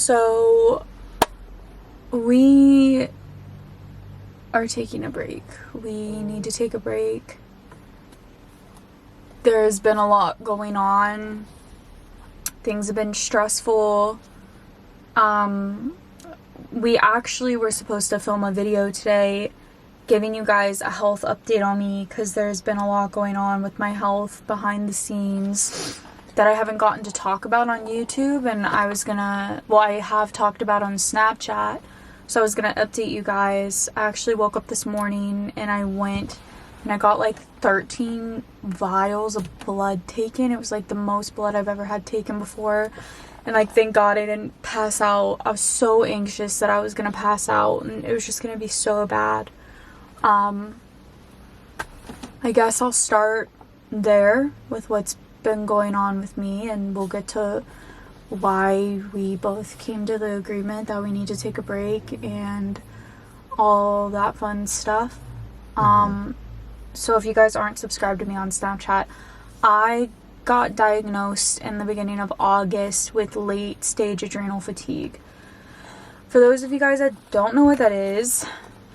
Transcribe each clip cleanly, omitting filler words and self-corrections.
So we are taking a break. We need to take a break. There's been a lot going on. Things have been stressful. We actually were supposed to film a video today giving you guys a health update on me because there's been a lot going on with my health behind the scenes that I haven't gotten to talk about on YouTube, and I have talked about on Snapchat, so I was gonna update you guys. I actually woke up this morning and I went and I got like 13 vials of blood taken. It was like the most blood I've ever had taken before, and like thank God I didn't pass out. I was so anxious that I was gonna pass out and it was just gonna be so bad. I guess I'll start there with what's been going on with me, and we'll get to why we both came to the agreement that we need to take a break and all that fun stuff. So if you guys aren't subscribed to me on Snapchat, I got diagnosed in the beginning of August with late stage adrenal fatigue. For those of you guys that don't know what that is,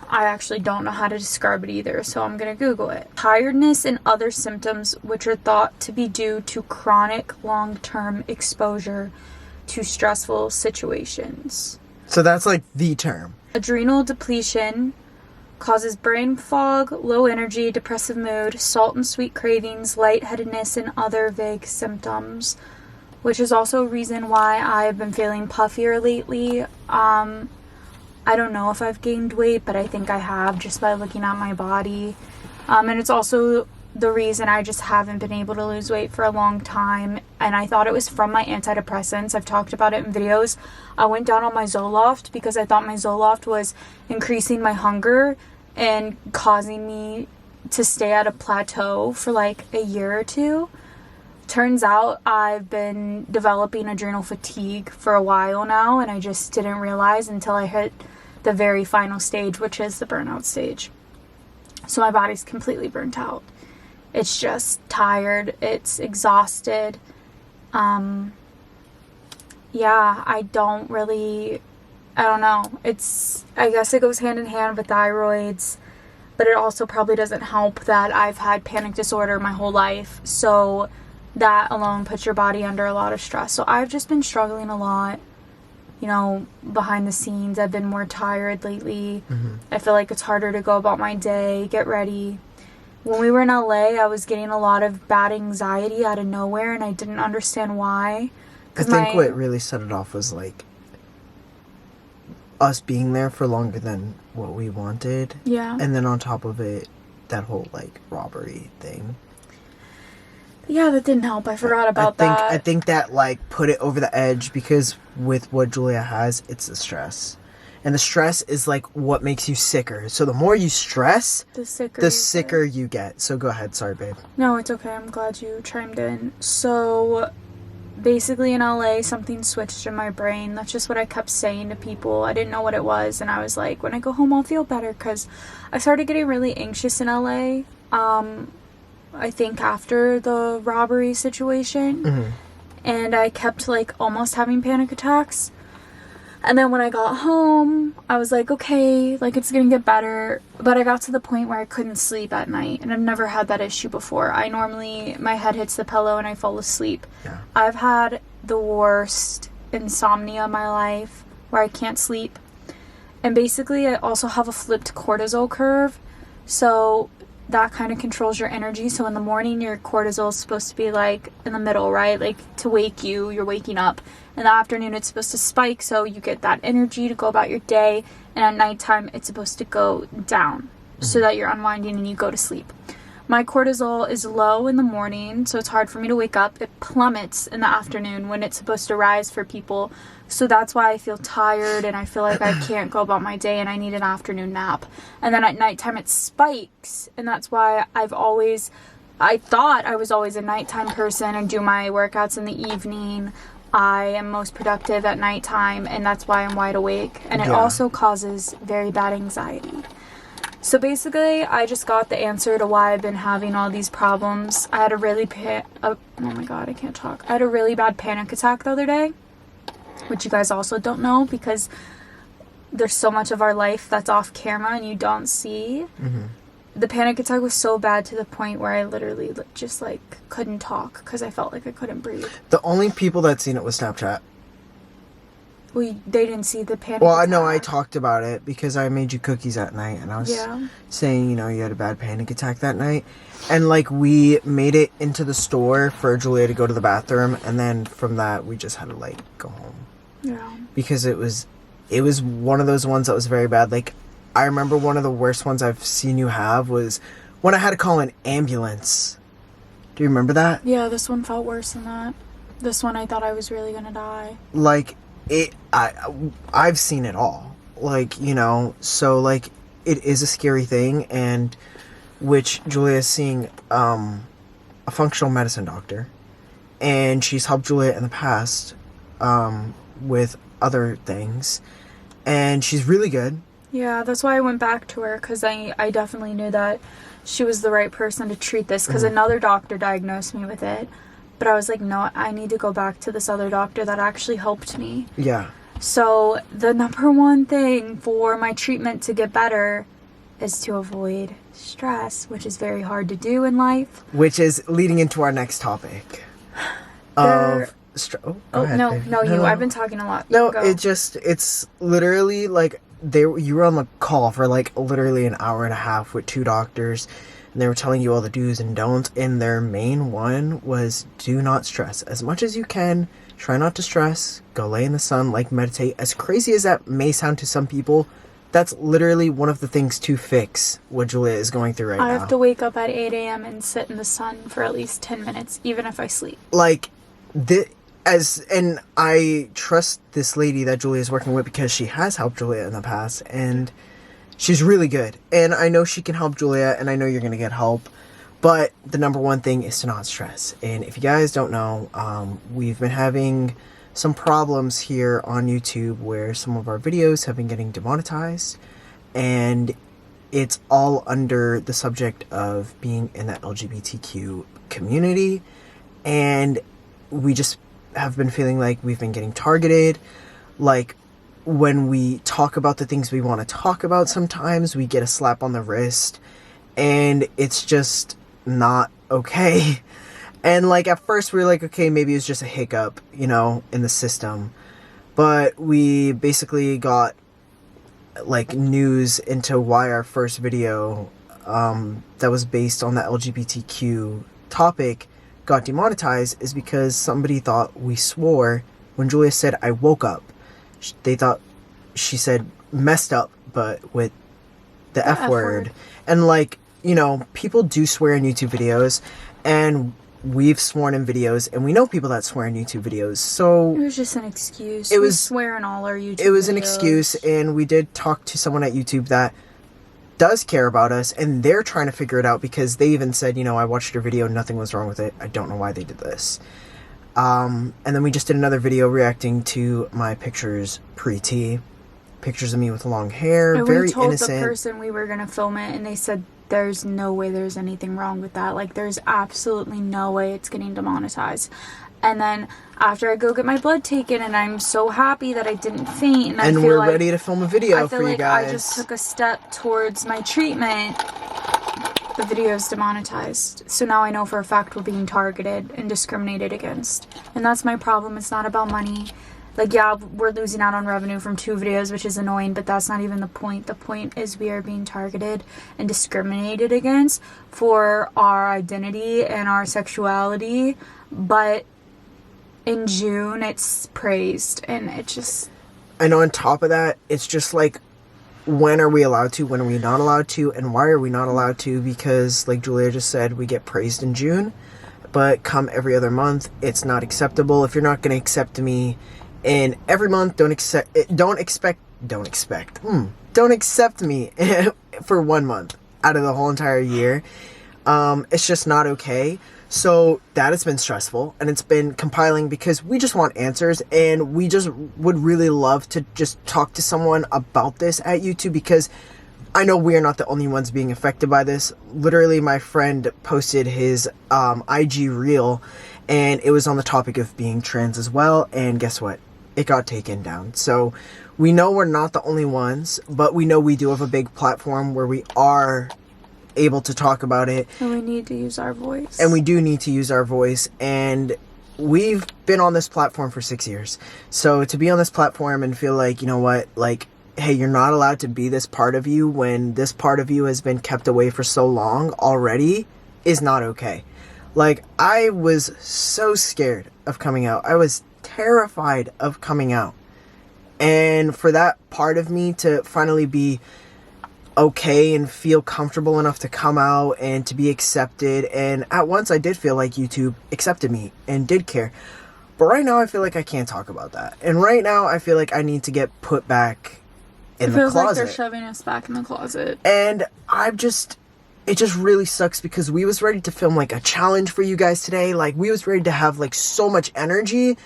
I actually don't know how to describe it either, so I'm gonna Google it. Tiredness and other symptoms which are thought to be due to chronic long-term exposure to stressful situations. So that's like the term. Adrenal depletion causes brain fog, low energy, depressive mood, salt and sweet cravings, lightheadedness, and other vague symptoms, which is also a reason why I've been feeling puffier lately. I don't know if I've gained weight, but I think I have just by looking at my body. And it's also the reason I just haven't been able to lose weight for a long time. And I thought it was from my antidepressants. I've talked about it in videos. I went down on my Zoloft because I thought my Zoloft was increasing my hunger and causing me to stay at a plateau for like a year or two. Turns out I've been developing adrenal fatigue for a while now, and I just didn't realize until I hit the very final stage, which is the burnout stage. So my body's completely burnt out. It's just tired. It's exhausted. Yeah, I don't know. I guess it goes hand in hand with thyroids, but it also probably doesn't help that I've had panic disorder my whole life. So that alone puts your body under a lot of stress. So I've just been struggling a lot, behind the scenes. I've been more tired lately. I feel like it's harder to go about my day, get ready. When we were in LA, I was getting a lot of bad anxiety out of nowhere, and I didn't understand why. I think what really set it off was like us being there for longer than what we wanted. Yeah. And then on top of it, that whole like robbery thing. Yeah, that didn't help. I forgot about that. I think that like put it over the edge, because with what Julia has, it's the stress. And the stress is like what makes you sicker. So the more you stress, the sicker you get. So go ahead. Sorry, babe. No, it's okay. I'm glad you chimed in. So basically in LA, something switched in my brain. That's just what I kept saying to people. I didn't know what it was. And I was like, when I go home, I'll feel better, because I started getting really anxious in LA. I think after the robbery situation, and I kept like almost having panic attacks. And then when I got home, I was like, okay, like it's gonna get better. But I got to the point where I couldn't sleep at night, and I've never had that issue before. My head hits the pillow and I fall asleep. Yeah. I've had the worst insomnia of my life where I can't sleep. And basically I also have a flipped cortisol curve. So that kind of controls your energy. So in the morning, your cortisol is supposed to be like in the middle, right? Like to wake you, you're waking up. In the afternoon, it's supposed to spike, so you get that energy to go about your day. And at nighttime, it's supposed to go down so that you're unwinding and you go to sleep. My cortisol is low in the morning, so it's hard for me to wake up. It plummets in the afternoon when it's supposed to rise for people. So that's why I feel tired and I feel like I can't go about my day and I need an afternoon nap. And then at nighttime it spikes, and that's why I thought I was always a nighttime person and do my workouts in the evening. I am most productive at nighttime, and that's why I'm wide awake. And it also causes very bad anxiety. So basically, I just got the answer to why I've been having all these problems. I had a really I had a really bad panic attack the other day. which you guys also don't know because there's so much of our life that's off camera and you don't see. The panic attack was so bad to the point where I literally just like couldn't talk because I felt like I couldn't breathe. The only people that seen it was Snapchat. They didn't see the panic Well, attack. I know I talked about it because I made you cookies at night and I was saying, you know, you had a bad panic attack that night. And like we made it into the store for Julia to go to the bathroom, and then from that we just had to like go home. Yeah. Because it was one of those ones that was very bad. Like I remember one of the worst ones I've seen you have was when I had to call an ambulance. Do you remember that? Yeah, this one felt worse than that. This one I thought I was really gonna die. Like I've seen it all. Like, you know, so like it is a scary thing, and which Julia is seeing a functional medicine doctor, and she's helped Julia in the past with other things, and she's really good. Yeah, that's why I went back to her, because I definitely knew that she was the right person to treat this, because another doctor diagnosed me with it. But I was like, no, I need to go back to this other doctor that actually helped me. Yeah. So the number one thing for my treatment to get better is to avoid stress, which is very hard to do in life. Which is leading into our next topic. No, No. I've been talking a lot. No, it's literally like you were on the call for like literally an hour and a half with two doctors, and they were telling you all the do's and don'ts, and their main one was do not stress. As much as you can, try not to stress, go lay in the sun, like meditate. As crazy as that may sound to some people, that's literally one of the things to fix what Julia is going through right now. I have to wake up at 8 a.m. and sit in the sun for at least 10 minutes, even if I sleep. Like, and I trust this lady that Julia is working with because she has helped Julia in the past, and she's really good. And I know she can help Julia, and I know you're going to get help. But the number one thing is to not stress. And if you guys don't know, we've been having some problems here on YouTube where some of our videos have been getting demonetized. And it's all under the subject of being in the LGBTQ community. And we just have been feeling like we've been getting targeted. Like, when we talk about the things we want to talk about, sometimes we get a slap on the wrist. And it's just not okay. And like at first we were like, okay, maybe it's just a hiccup, you know, in the system. But we basically got like news into why our first video that was based on the LGBTQ topic got demonetized is because somebody thought we swore when Julia said I woke up. They thought she said messed up, but with the F word. And like, you know, people do swear in YouTube videos, and we've sworn in videos, and we know people that swear in YouTube videos, so it was just an excuse. We swear in all our YouTube videos. It was an excuse, and we did talk to someone at YouTube that does care about us, and they're trying to figure it out, because they even said, you know, I watched your video, nothing was wrong with it, I don't know why they did this. And then we just did another video reacting to my pictures pre-T. Pictures of me with long hair, and very we told innocent. The person we were gonna film it, and they said there's no way there's anything wrong with that. Like, there's absolutely no way it's getting demonetized. And then after I go get my blood taken, and I'm so happy that I didn't faint, and I feel we're like ready to film a video for you guys. I just took a step towards my treatment. The video is demonetized. So now I know for a fact we're being targeted and discriminated against. And that's my problem. It's not about money. Like, yeah, we're losing out on revenue from 2 videos, which is annoying, but that's not even the point. The point is we are being targeted and discriminated against for our identity and our sexuality. But in June, it's praised, and it just... And on top of that, it's just like, when are we allowed to? When are we not allowed to? And why are we not allowed to? Because, like Julia just said, we get praised in June, but come every other month, it's not acceptable. If you're not going to accept me in every month, don't accept me for 1 month out of the whole entire year. It's just not okay. So that has been stressful, and it's been compiling because we just want answers, and we just would really love to just talk to someone about this at YouTube, because I know we are not the only ones being affected by this. Literally, my friend posted his IG reel, and it was on the topic of being trans as well, and guess what? it got taken down. So we know we're not the only ones, but we know we do have a big platform where we are able to talk about it. And we need to use our voice. And we do need to use our voice. And we've been on this platform for 6 years. So to be on this platform and feel like, you know what, like, hey, you're not allowed to be this part of you when this part of you has been kept away for so long already is not okay. Like, I was so scared of coming out. I was terrified of coming out. And for that part of me to finally be okay and feel comfortable enough to come out and to be accepted, and at once I did feel like YouTube accepted me and did care. But right now I feel like I can't talk about that. And right now I feel like I need to get put back in the closet. It feels like they're shoving us back in the closet. And it just really sucks because we was ready to film like a challenge for you guys today. Like, we was ready to have like so much energy,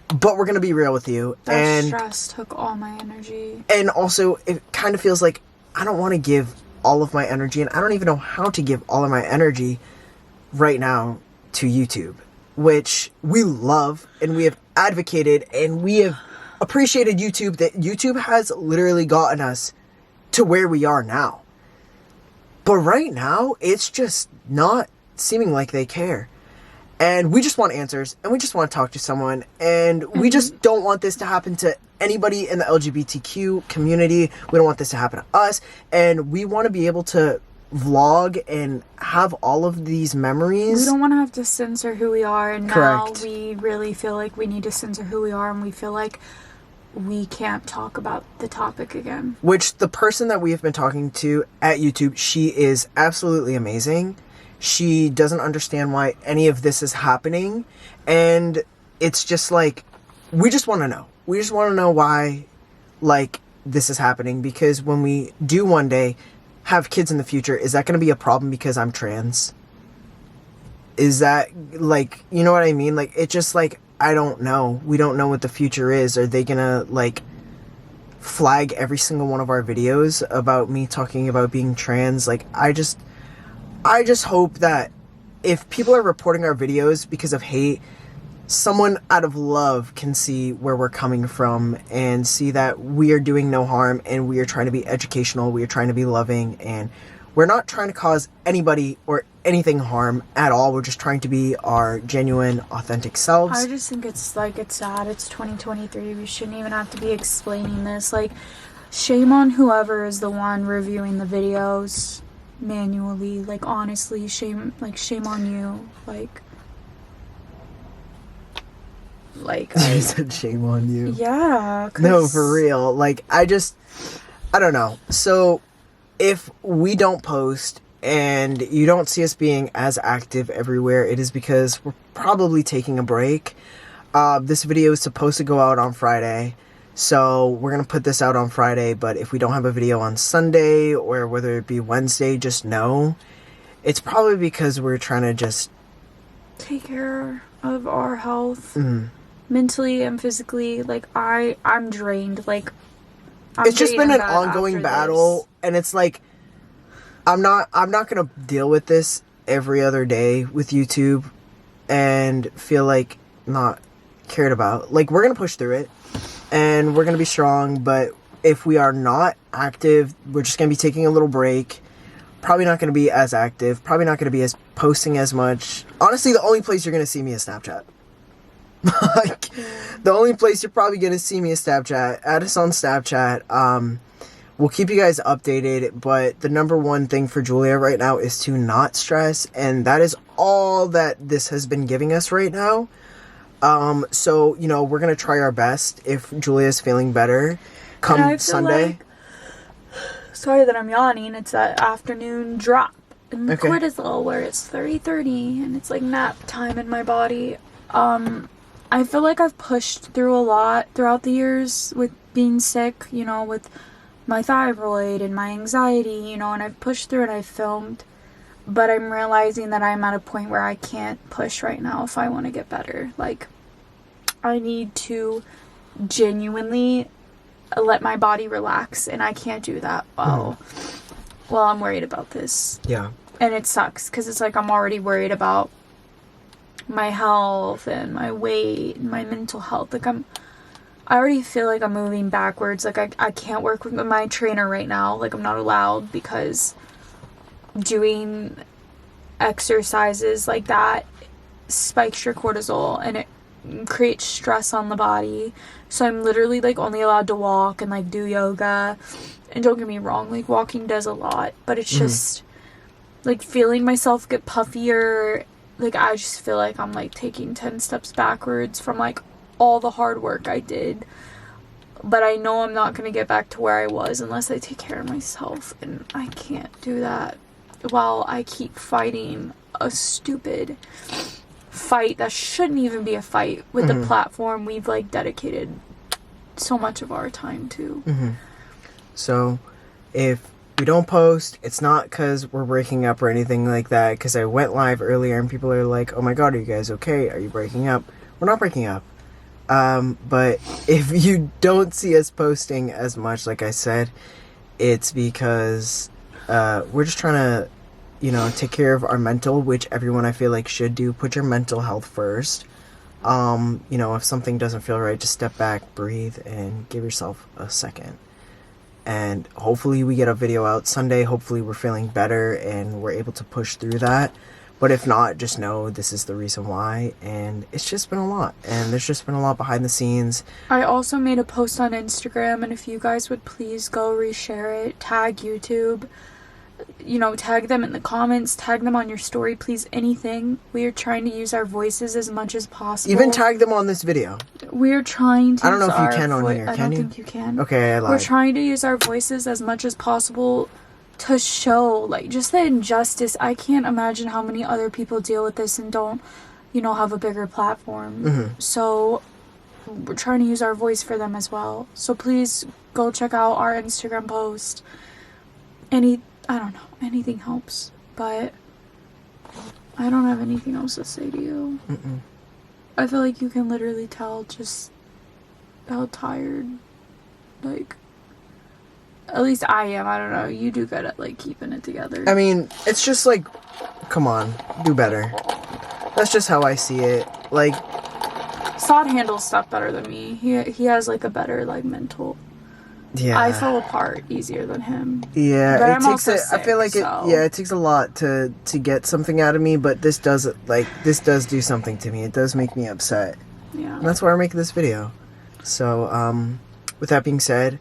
but we're gonna be real with you. That stress took all my energy. And also it kind of feels like I don't want to give all of my energy, and I don't even know how to give all of my energy right now to YouTube, which we love and we have advocated and we have appreciated YouTube, that YouTube has literally gotten us to where we are now. But right now, it's just not seeming like they care. And we just want answers, and we just want to talk to someone, and we just don't want this to happen to anybody in the LGBTQ community. We don't want this to happen to us, and we want to be able to vlog and have all of these memories. We don't want to have to censor who we are, and Correct. Now we really feel like we need to censor who we are, and we feel like we can't talk about the topic again. Which the person that we have been talking to at YouTube, she is absolutely amazing. She doesn't understand why any of this is happening. And it's just like, we just want to know. We just want to know why, like, this is happening. Because when we do one day have kids in the future, is that going to be a problem because I'm trans? Is that, like, you know what I mean? Like, it's just like, I don't know. We don't know what the future is. Are they going to, like, flag every single one of our videos about me talking about being trans? Like, I just hope that if people are reporting our videos because of hate, someone out of love can see where we're coming from and see that we are doing no harm and we are trying to be educational, we are trying to be loving, and we're not trying to cause anybody or anything harm at all. We're just trying to be our genuine, authentic selves. I just think it's sad. It's 2023. We shouldn't even have to be explaining this. Like, shame on whoever is the one reviewing the videos manually. Like, honestly, shame on you. Like I said shame on you. Yeah. No, for real. Like, I don't know. So if we don't post and you don't see us being as active everywhere, it is because we're probably taking a break. This video is supposed to go out on Friday, so we're going to put this out on Friday, but if we don't have a video on Sunday or whether it be Wednesday, just know it's probably because we're trying to just take care of our health. Mentally and physically. Like, I'm drained. Like, it's just been an ongoing battle, and it's like, I'm not gonna deal with this every other day with YouTube and feel like not cared about. Like, we're gonna push through it and we're gonna be strong, but if we are not active, we're just gonna be taking a little break. Probably not gonna be as active, probably not gonna be as posting as much. Honestly, the only place you're gonna see me is Snapchat. Like, the only place you're probably gonna see me is Snapchat. Add us on Snapchat. We'll keep you guys updated, but the number one thing for Julia right now is to not stress, and that is all that this has been giving us right now. So, you know, we're gonna try our best if Julia's feeling better come Sunday. Sorry that I'm yawning. It's that afternoon drop in the cortisol where it's 30:30 and it's like nap time in my body. I feel like I've pushed through a lot throughout the years with being sick, you know, with my thyroid and my anxiety, you know, and I've pushed through and I've filmed, but I'm realizing that I'm at a point where I can't push right now if I want to get better. Like, I need to genuinely let my body relax, and I can't do that well I'm worried about this. Yeah. And it sucks because it's like I'm already worried about my health and my weight and my mental health. Like, I already feel like I'm moving backwards. Like, I can't work with my trainer right now. Like, I'm not allowed because doing exercises like that spikes your cortisol and it creates stress on the body. So I'm literally, like, only allowed to walk and, like, do yoga. And don't get me wrong, like, walking does a lot. But it's just, like, feeling myself get puffier. Like, I just feel like I'm, like, taking 10 steps backwards from, like, all the hard work I did. But I know I'm not going to get back to where I was unless I take care of myself. And I can't do that while I keep fighting a stupid fight that shouldn't even be a fight with the platform we've, like, dedicated so much of our time to. So if we don't post, it's not because we're breaking up or anything like that, because I went live earlier and people are like, oh my god, are you guys okay? Are you breaking up? We're not breaking up. But if you don't see us posting as much, like I said, it's because we're just trying to, you know, take care of our mental, which everyone I feel like should do. Put your mental health first. You know, if something doesn't feel right, just step back, breathe, and give yourself a second. And hopefully we get a video out Sunday. Hopefully we're feeling better and we're able to push through that. But if not, just know this is the reason why. And it's just been a lot. And there's just been a lot behind the scenes. I also made a post on Instagram, and if you guys would please go reshare it, tag YouTube, you know, tag them in the comments, tag them on your story, please, anything. We are trying to use our voices as much as possible. Even tag them on this video. We're trying to I don't know if you can on here, can you? I don't think you can. Okay, I lied. We're trying to use our voices as much as possible to show, like, just the injustice. I can't imagine how many other people deal with this and don't, you know, have a bigger platform. So we're trying to use our voice for them as well. So please go check out our Instagram post. I don't know, anything helps, but I don't have anything else to say to you. I feel like you can literally tell just how tired, like, at least I am. I don't know, you do good at, like, keeping it together. I mean, it's just like, come on, do better. That's just how I see it. Like, Saud handles stuff better than me. He has, like, a better, like, mental. yeah, I fall apart easier than him. yeah, But it I'm takes also I feel like sick, it takes a lot to get something out of me, but this does do something to me. It does make me upset. Yeah. And that's why we're making this video. So, with that being said,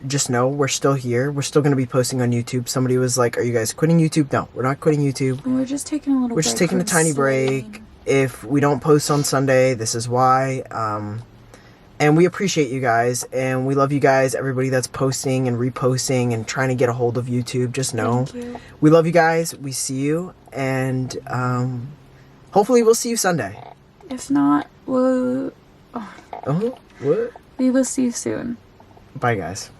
just know we're still here. We're still going to be posting on YouTube. Somebody was like, are you guys quitting YouTube? No, we're not quitting YouTube. We're just taking a little break. We're just taking a tiny break. If we don't post on Sunday, this is why. And we appreciate you guys, and we love you guys, everybody that's posting and reposting and trying to get a hold of YouTube. Just know we love you guys. We see you, and hopefully we'll see you Sunday. If not, we will What? see you soon. Bye, guys.